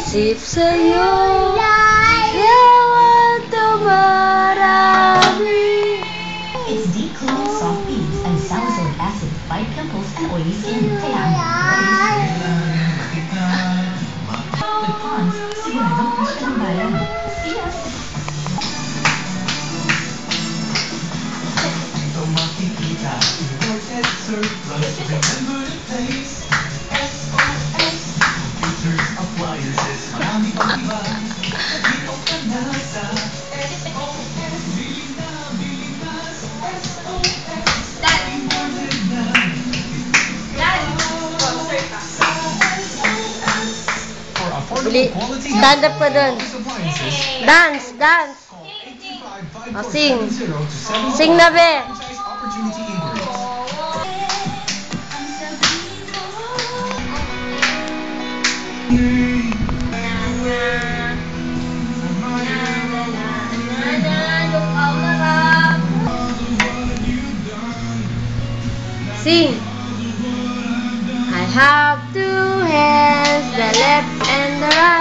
Isip sa'yo ewan tumarami. It's deep cleaning soft beads and salicylic acid fight pimples and oily skin. Kaya ang with Pond's, siguradong fresh ka ng bayan. See ya! Dito makikita imported surplus. Remember the place. SOS Computers, appliances, marami pang iba. Dito ka na sa SOS. Bili na sa SOS. Imported na. For affordable quality Stand up ka dun. appliances, Dance, dance. call 825-5470 Sing. to 7 Sing na, be. franchise opportunity inquiries. Sing. I have two hands, the left and the right.